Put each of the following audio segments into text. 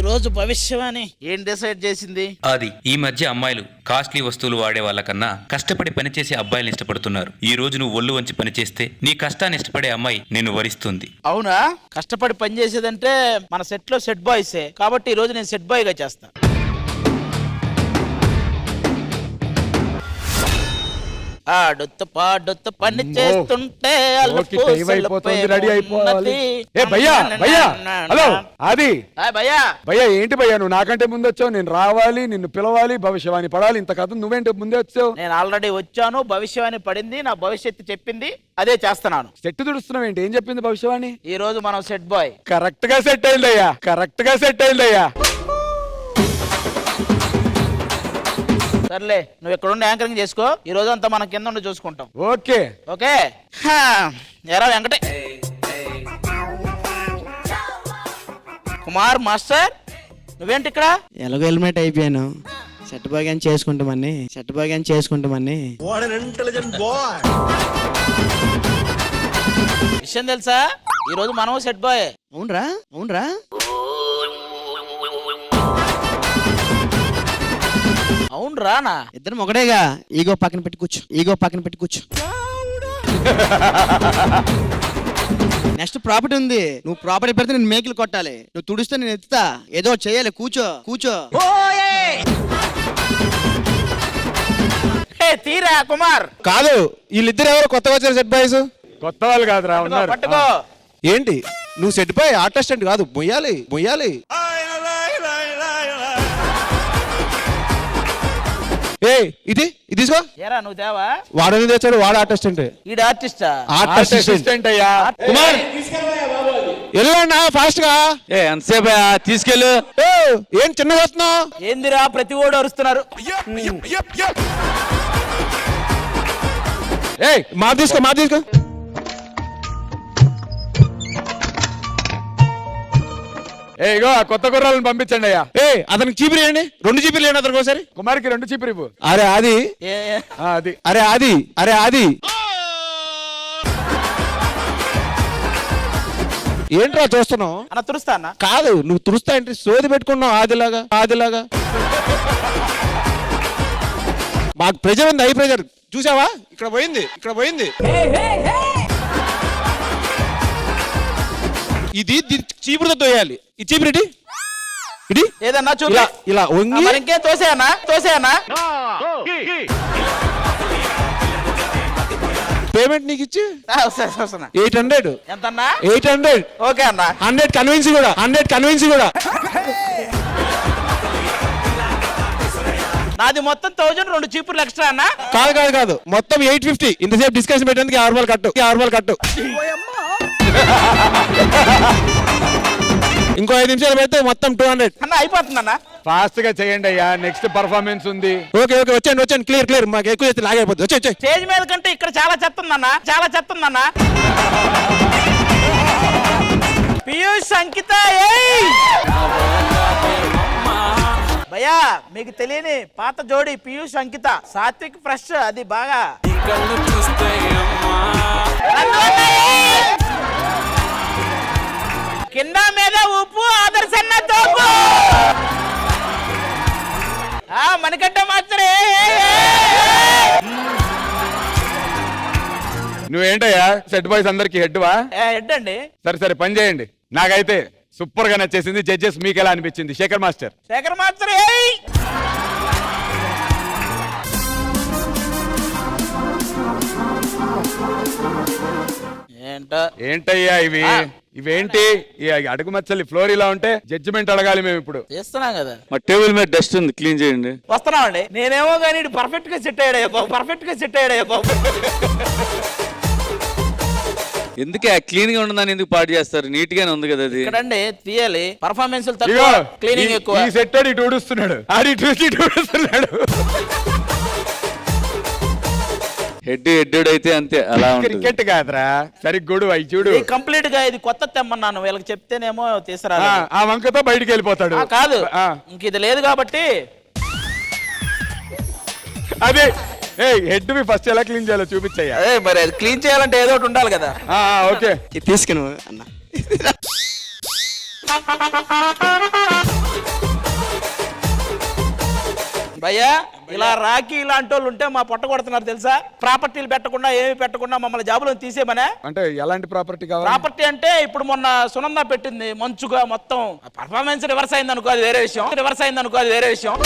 రోజు భవిష్యవాణి ఏం డిసైడ్ చేసింది? అది ఈ మధ్య అమ్మాయిలు కాస్ట్లీ వస్తువులు వాడే వాళ్ళకన్నా కష్టపడి పనిచేసే అబ్బాయిలు ఇష్టపడుతున్నారు. ఈ రోజు నువ్వు ఒళ్ళు వంచి పనిచేస్తే నీ కష్టాన్ని ఇష్టపడే అమ్మాయి నిన్ను వరిస్తుంది. అవునా? కష్టపడి పని చేసేదంటే మన సెట్ లో సెట్ బాయ్సే కాబట్టి ఈ రోజు నేను సెట్ బాయ్ గా చేస్తా. ఆడుతూ పాడుతూ పని చేస్తుంటే భయ్యా ఏంటి భయ్యా నువ్వు నాకంటే ముందు వచ్చావు, నేను రావాలి, నిన్ను పిలవాలి, భవిష్యవాణి పడాలి, ఇంత కథ నువ్వేంటి ముందే వచ్చావు? నేను ఆల్రెడీ వచ్చాను, భవిష్యవాణి పడింది, నా భవిష్యత్తు చెప్పింది, అదే చేస్తున్నాను. సెట్ తుడుస్తున్నావు ఏంటి? ఏం చెప్పింది భవిష్యవాణి? ఈ రోజు మనం సెట్ బాయ్. కరెక్ట్ గా సెట్ అయిందయ్యా, కరెక్ట్ గా సెట్ అయిందయ్యా. సర్లే, నువ్వు ఇక్కడ ఉండి యాంకరింగ్ చేసుకో, ఈ రోజు అంతా మనం కింద ఉండి చూసుకుంటాం. Okay okay. ఎరా వెంకటే కుమార్ మాస్టర్, నువ్వేంటి ఇక్కడ? ఎలాగో హెల్మెట్ అయిపోయాను, సెట్ బాగాని చేసుకుంటామని. విషయం తెలుసా, ఈ రోజు మనం సెట్ బాయ్. అవునరా? అవును రానా? ఇద్దరం ఒకటేగా. ఈగో పక్కన పెట్టి కూర్చో. నెక్స్ట్ ప్రాపర్టీ ఉంది, నువ్వు ప్రాపర్టీ పెడితే నేను మేకలు కొట్టాలి, నువ్వు తుడిస్తే నేను ఎత్తుతా, ఏదో చేయాలి. కూర్చో. తీరా కుమార్. కాదు, వీళ్ళిద్దరు ఎవరు కొత్తగా వచ్చారు సెట్ బాయ్స్? కొత్త వాళ్ళు కాదురా, ఉన్నారు. పట్టుకో. ఏంటి నువ్వు సెట్ బాయ్ ఆర్టిస్ట్ కాదు, మొయ్యాలి. ఏ ఇది తీసుకో. ఏరా నువ్వు దేవా? వాడు తెచ్చాడు, వాడు ఆర్టిస్ట్ అంటే. ఈడు ఆర్టిస్టా? ఆర్టిస్ట్ అయ్యా. కుమార్ వెళ్ళండి ఫాస్ట్ గా. ఎంతసేపు తీసుకెళ్ళు. ఏం చిన్నగా వస్తున్నావు? ఏందిరా ప్రతి ఓడు అరుస్తున్నారు? మా తీసుకో. ఇగో కొత్త గుర్రాలను పంపించండి అయ్యా. అతనికి చీపిరి ఇవ్వండి, 2 చీపిర్లు ఇవ్వండి అతనికి ఒకసారి. కుమార్కి 2 చీపిరి ఇవ్వు. అరే అది ఏంట్రా చూస్తున్నావు? అన్న తురుస్తా అన్న. కాదు, నువ్వు తురుస్తా అంటే సోది పెట్టుకున్నావు ఆదిలాగా. మాకు ప్రెజర్ ఉంది, హై ప్రెజర్. చూసావా? ఇక్కడ పోయింది. ఇది చీపురుతో తోయాలి. ఈ చీపురు ఇడి ఏదన్నా చూపి. ఇలా వంగి ఇంకే తోసేయన్నా. పేమెంట్ నీకు ఇచ్చి 800. ఎంతన్నా? 800. ఓకే అన్న. 100 కన్విన్స్ కూడా. నాది మొత్తం 1000, 2 చీపుర్లు ఎక్స్ట్రా అన్న. కాదు, మొత్తం 850. ఇంతసేపు డిస్కషన్ పెట్టేందుకు 6 రూపాయలు కట్టు. ఇంకో 5 నిమిషాలు పెడితే మొత్తం 200 అన్న. అయిపోతుందన్న. ఫాస్ట్ గా చేయండి అయ్యా, నెక్స్ట్ పర్ఫార్మెన్స్ ఉంది. ఓకే వచ్చాను. క్లియర్. మాకు ఎక్కువ చేస్తే లాగైపోతుంది. వచ్చే స్టేజ్ మీద కంటే ఇక్కడ చాలా చెత్త ఉందన్న. పీయూష్ అంకిత. భయ్యా మీకు తెలియని పాత జోడి పీయూష్ అంకిత, సాత్విక్ ఫ్రెష్, అది బాగా కింద మీద ఉప్పు, ఆదర్శన్న తోపు. మనకంట మాత్రమే. నువ్వేంటయ్యా సెట్ బాయ్స్ అందరికి హెడ్వా? హెడ్ అండి. సరే పని చేయండి. నాకైతే సూపర్ గా నచ్చేసింది. జడ్జెస్ మీకు ఎలా అనిపించింది? శేఖర్ మాస్టర్. ఏంటయ్యా ఇవేంటి? అడుగు మచ్చలి ఫ్లోర్ ఇలా ఉంటే జడ్జిమెంట్ అడగాలి మేము ఇప్పుడు. చేస్తున్నాం కదా. మా టేబుల్ మీద డస్ట్ ఉంది, క్లీన్ చేయండి. వస్తున్నామండి. నేనేమో కానీ పర్ఫెక్ట్ గా సెట్ అయ్యాడు. ఎందుకే క్లీన్ గా ఉండదని ఎందుకు పాటు చేస్తారు? నీట్ గానే ఉంది కదా అది. ఇక్కడండి తీయాలి, పర్ఫార్మెన్స్ తక్కువ, క్లీనింగ్ ఎక్కువ. ఈ సెట్ ఇటు ఊడుస్తున్నాడు, హెడ్ అయితే అంతే, అలా క్రికెట్ కాదురా. సరిగ్గుడు అవి చూడు. కంప్లీట్ గా ఇది కొత్త తెమ్మన్నాను, వీళ్ళకి చెప్తేనేమో తీసుకురా. ఆ వంకతో బయటికి వెళ్ళిపోతాడు. కాదు, ఇంక ఇది లేదు కాబట్టి అదే హెడ్ వి ఫస్ట్ ఎలా క్లీన్ చేయాలో చూపించయ్యా. మరి అది క్లీన్ చేయాలంటే ఏదో ఒకటి ఉండాలి కదా. ఓకే తీసుకుని అన్న భయ్యా ఇలా రాఖీ ఇలాంటి వాళ్ళు ఉంటే మా పొట్ట కొడుతున్నారు తెలుసా. ప్రాపర్టీలు పెట్టకుండా ఏమి పెట్టకుండా మమ్మల్ని జాబులో తీసేమనే. అంటే ఎలాంటి ప్రాపర్టీ కావాలి? ప్రాపర్టీ అంటే ఇప్పుడు మొన్న సునంద పెట్టింది మంచుగా మొత్తం పర్ఫార్మెన్స్ రివర్స్ అయింది అనుకో, అది వేరే విషయం.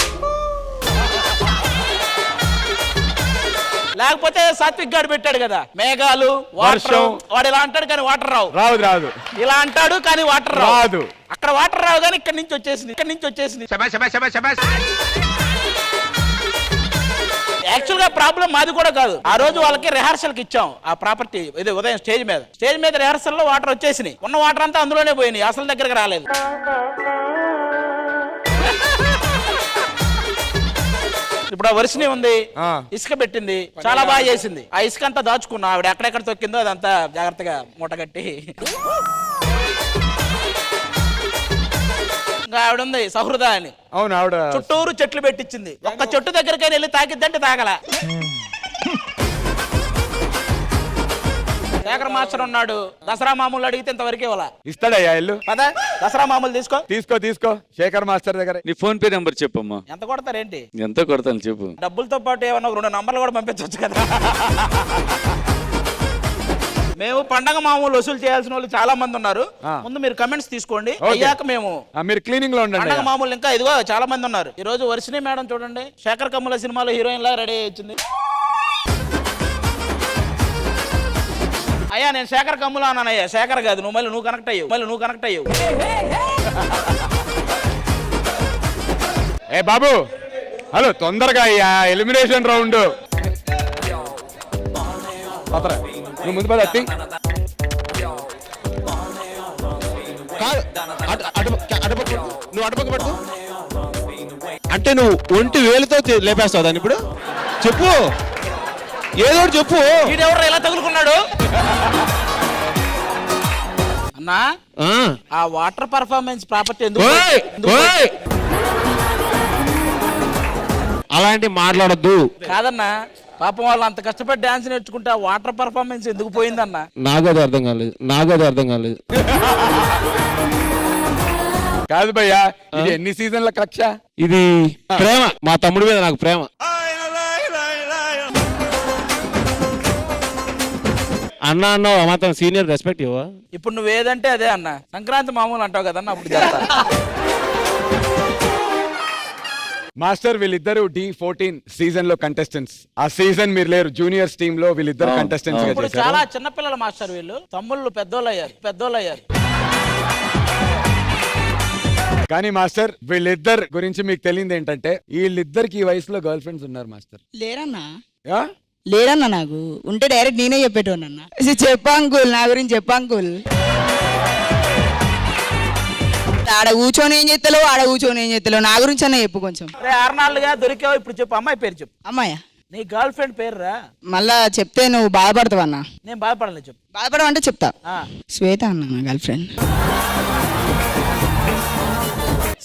లేకపోతే సాత్విక్ గారు పెట్టాడు కదా, మేఘాలు వర్షం, వాడు ఇలా అంటాడు కానీ వాటర్ రాదు. ఇలా అంటాడు కానీ వాటర్ రాదు. అక్కడ వాటర్ రావు కానీ ఇక్కడి నుంచి వచ్చేసింది. యాక్చువల్ గా ప్రాబ్లం మాది కూడా కాదు. ఆ రోజు వాళ్ళకి రిహార్సల్ కి ఇచ్చాం ఆ ప్రాపర్టీ, ఇది ఉదయం స్టేజ్ మీద రిహార్సల్ లో వాటర్ వచ్చేసినాయి. ఉన్న వాటర్ అంతా అందులోనే పోయినాయి, అసలు దగ్గరకు రాలేదు. ఇప్పుడు ఆ వర్షిని ఉంది, ఇసుక పెట్టింది, చాలా బాగా చేసింది. ఆ ఇసుక అంతా దాచుకున్నా, ఆవిడ ఎక్కడెక్కడ తొక్కిందో అదంతా జాగ్రత్తగా మూటగట్టి. ఇంకా ఆవిడ ఉంది సహృద అని, అవును, ఆవిడ చుట్టూరు చెట్లు పెట్టించింది. ఒక్క చెట్టు దగ్గరకైనా వెళ్ళి తాకిద్దంటే తాగల. శేఖర్ మాస్టర్ ఉన్నాడు, దసరా మామూలు అడిగితే ఇంతవరకు ఇవ్వాల. ఇస్తాడయ్యా ఇల్లు. పదా దసరా మామూలు తీసుకో. శేఖర్ మాస్టర్ దగ్గర నీ ఫోన్ పే నెంబర్ చెప్పమ్మా. ఎంత కొడతారేంటి? ఎంత కొడతాను చెప్పు. డబ్బులతో పాటు ఏమన్నా 2 నంబర్లు కూడా పంపించవచ్చు కదా. మేము పండగ మామూలు వసూలు చేయాల్సిన వాళ్ళు చాలా మంది ఉన్నారు. ముందు మీరు కమెంట్స్ తీసుకోండి, అయ్యాక మేము మీరు క్లీనింగ్ లో ఉండండి. పండగ మామూలు ఇంకా ఇదిగో చాలా మంది ఉన్నారు. ఈ రోజు వర్షిని మేడం చూడండి, శేఖర్ కమ్ముల సినిమాలో హీరోయిన్ లా రెడీ వచ్చింది. అయ్యా నేను శేఖర్ కమ్ములా అన్నానయ్యా, శేఖర్ కాదు. నువ్వు కనెక్ట్ అయ్యావు. ఏ బాబు, హలో, తొందరగా అయ్యా, ఎలిమినేషన్ రౌండ్. నువ్వు ముందు పద. నువ్వు అటుపక్క పట్టు. అంటే నువ్వు ఒంటి వేలుతో లేపేస్తావు దాన్ని. ఇప్పుడు చెప్పు, ఏదో చెప్పు. వీడెవరు ఇలా తగులుకున్నాడు అన్నా? ఆ వాటర్ పర్ఫార్మెన్స్ ప్రాపర్టీ ఎందుకు? అలాంటి మాట్లాడద్దు. కాదన్నా, పాపం వాళ్ళు అంత కష్టపడి డాన్స్ నేర్చుకుంటే ఆ వాటర్ పర్ఫార్మెన్స్ ఎందుకు పోయిందన్నా? నాకు అది అర్థం కాలేదు. కాదు భయ్యా, ఇది ఎన్ని సీజన్ల కక్ష? ఇది ప్రేమ, మా తమ్ముడి మీద నాకు ప్రేమ. అన్న అన్నావు మాత్రం సీనియర్ రెస్పెక్ట్ ఇవ్వ. ఇప్పుడు నువ్వేదంటే అదే అన్న. సంక్రాంతి మామూలు అంటావు కదన్నా, అప్పుడు చేస్తా. మాస్టర్, వీళ్ళిద్దరు D14 సీజన్ లో కంటెస్టెంట్స్. ఆ సీజన్ మీరు లేరు, జూనియర్స్ టీమ్ లో వీళ్ళిద్దరు కంటెస్టెంట్స్. ఇప్పుడు చాలా చిన్నపిల్లల మాస్టర్ వీళ్ళు, తమ్ముళ్ళు పెద్దోళ్ళు అయ్యారు. కానీ మాస్టర్, వీళ్ళిద్దరు గురించి మీకు తెలియదు ఏంటంటే, వీళ్ళిద్దరికి ఈ వయసులో గర్ల్ ఫ్రెండ్స్ ఉన్నారు మాస్టర్. లేరన్నా నాకు ఉంటే డైరెక్ట్ నేనే చెప్పేటోనన్నా. చెప్పు అంకుల్, నా గురించి చెప్పు అంకుల్. ఆడ కూర్చొని ఏం చేస్తలేవు, నా గురించి అన్న చెప్పు కొంచెం. 6 నాళ్ళుగా దొరికావు, ఇప్పుడు చెప్పు. అమ్మాయి పేరు చెప్పు. అమ్మాయా? నీ గర్ల్ ఫ్రెండ్ పేరు రా. మళ్ళా చెప్తే నువ్వు బాధపడతావు అన్న. నేను బాధపడలేదు, చెప్పు. బాధపడమంటే చెప్తా. శ్వేత అన్న నా గర్ల్ ఫ్రెండ్.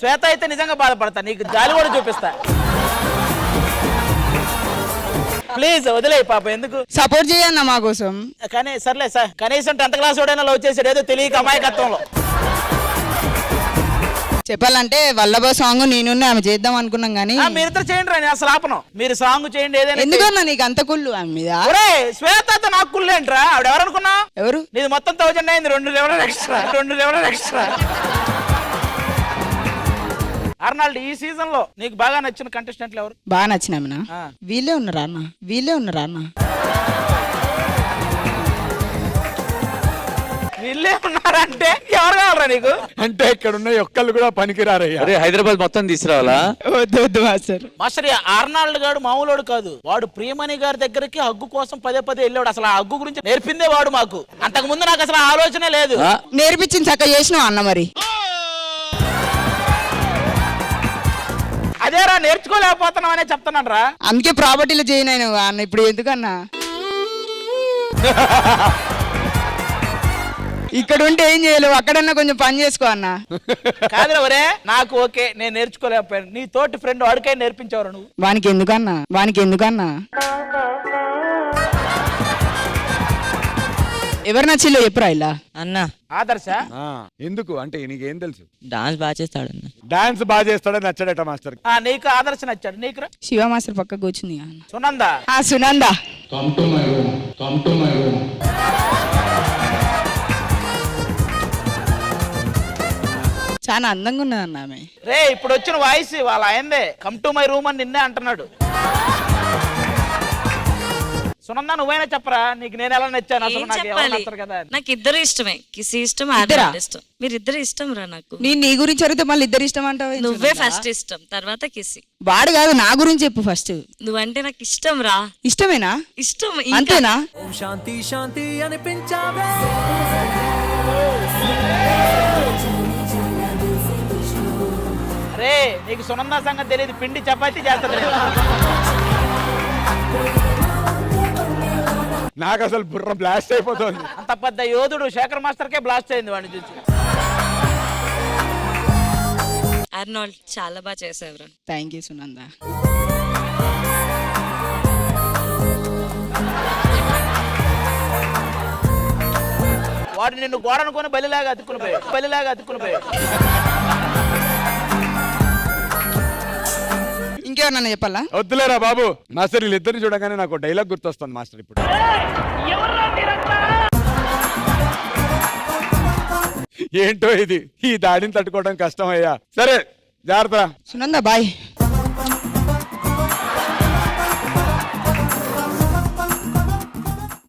శ్వేత అయితే నిజంగా బాధపడతా, నీకు జాలి కూడా చూపిస్తా. ప్లీజ్ వదిలే పాప, ఎందుకు సపోర్ట్ చేయన్న మా కోసం. కానీ సర్లే సార్, కనీసం 10th క్లాస్ వాడైనా లవ్ చేసాడు, ఏదో తెలియక అమాయకత్వంలో. చెప్పాలంటే వల్లభ సాంగ్ నేను ఆమె చేద్దాం అనుకున్నాం కానీ. మీరిద్దరు చేయండి రా, నేను అసలు ఆపను. మీరు సాంగ్ చేయండి ఏదైనా. ఎందుకన్నా నీకు అంత కుళ్ళు ఆమె మీద? శ్వేత నాకు కుళ్ళు ఏంట్రా? ఆవిడ ఎవరు అనుకున్నా? ఎవరు? నీది మొత్తం 1000 అయింది, 2 లెవెల్ ఎక్స్ట్రా. అర్నాల్డ్, ఈ సీజన్ లో నీకు బాగా నచ్చిన కంటెస్టెంట్లు ఎవరు? బాగా నచ్చినామనా? వీళ్ళే ఉన్నారా అన్న? వీళ్ళే ఉన్నారంటే ఎవరు కావాలరా నీకు? అంటే ఇక్కడ ఉన్న ఒక్కళ్ళు కూడా పనికిరారయ్యా. అరే హైదరాబాద్ మొత్తం తీసుకురావాలా? వద్దు మాస్టర్. మాస్టర్, ఆర్నాల్డ్ గారు మామూలుడు కాదు. వాడు ప్రియమణి గారి దగ్గరికి హగ్గు కోసం పదే వెళ్ళాడు. అసలు ఆ హగ్గు గురించి నేర్పిందే వాడు మాకు. అంతకు ముందు నాకు అసలు ఆలోచనే లేదు. నేర్పించింది చక్కగా చేసినావు అన్న. మరి అదేరా, నేర్చుకోలేకపోతున్నావు అనే చెప్తున్నాను రా. అందుకే ప్రాపర్టీలు చేయను అన్న. ఇప్పుడు ఎందుకన్నా ఇక్కడ ఉంటే ఏం చేయలేవు, అక్కడన్నా కొంచెం పని చేసుకో అన్న. కాదురా ఒరే, నాకు ఓకే, నేను నేర్చుకోలేకపోయాను. నీ తోటి ఫ్రెండ్ వాడికై నేర్పించావు నువ్వు. వానికి ఎందుకన్నా ఎవరు నచ్చిల్లో చెప్పురా ఇలా అన్న ఆదర్శ ఆ, ఎందుకు అంటే నీకేం తెలుసు డాన్స్ బాగా చేస్తాడు అన్న. డాన్స్ బాగా చేస్తాడని నచ్చాడట మాస్టర్. నీకు ఆదర్శ నచ్చాడు నీకు శివ మాస్టర్ పక్క కూర్చుంది కదా అన్న. సునంద ఆ సునంద చాలా అందంగా ఉన్నది అన్న ఆమె. రే ఇప్పుడు వచ్చిన వాయిస్ వాళ్ళ ఆయనదే. కమ్ టు మై రూమ్ అని నిన్నే అంటున్నాడు. సునంద నువ్వైనా చెప్పరా నీకు నేను ఎలా నచ్చాను అసలు? నాకు ఎవరు నచ్చరు కదా అని. నాకు ఇద్దరు ఇష్టమే, కిసి ఇష్టం, ఇద్దరా? ఆర్డర్ ఇష్టం. మీరు ఇద్దరు ఇష్టం రా నాకు. నేను నీ గురించి అడిగితే మళ్ళీ ఇద్దరు ఇష్టం అంటావు ఏంటి నువ్వే సునంద? ఫస్ట్ ఇష్టం, తర్వాత కిసి. వాడు కాదు నా గురించి చెప్పు ఫస్ట్. నువ్వంటే నాకు ఇష్టం రా, ఇష్టమేనా? ఇష్టం. అంతేనా? శాంతి శాంతి అనిపించావే. రే నీకు సునంద సంగతి తెలియదు, పిండి చపాతీ చేస్తుంది. నాకు అసలు బుర్ర బ్లాస్ట్ అయిపోతుంది. అంత పెద్ద యోధుడు శేఖర్ మాస్టర్కే బ్లాస్ట్ అయింది వాడిని చూసి. అర్నాల్డ్ చాలా బాగా చేసావురా. Thank you Sunanda. వాడు నిన్ను గోడనుకొని బలిలాగా అతుక్కుని పోయాడు. ఇంకేమన్నా చెప్పాలా? వద్దులేరా బాబు. మాస్టర్ వీళ్ళిద్దరిని చూడగానే నాకు డైలాగ్ గుర్తొస్తుంది మాస్టర్ ఇప్పుడు. ఏంటో ఇది, ఈ దాడిని తట్టుకోవడం కష్టం అయ్యా. సరే జాగ్రత్త. సునంద బాయ్.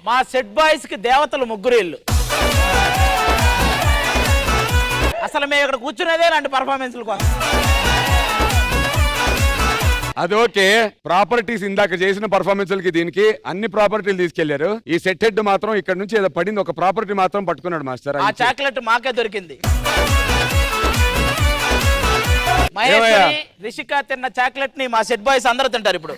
మా సెట్ బాయ్స్ కి దేవతలు ముగ్గురు ఇల్లు. అసలు మేము ఇక్కడ కూర్చునేదే ఇలాంటి పర్ఫార్మెన్స్ల కోసం. అది ఓకే, ప్రాపర్టీస్ ఇందాక చేసిన పర్ఫార్మెన్స్లకి దీనికి అన్ని ప్రాపర్టీలు తీసుకెళ్లారు. ఈ సెట్ హెడ్ మాత్రం ఇక్కడ నుంచి ఏదో పడింది, ఒక ప్రాపర్టీ మాత్రం పట్టుకున్నాడు మాస్టర్. ఆ చాక్లెట్ మాకే దొరికింది. ఏమయ్యా? మహేశ్వరి రిషిక తిన్న చాక్లెట్ ని మా సెట్ బాయ్స్ అందరూ తింటారు ఇప్పుడు.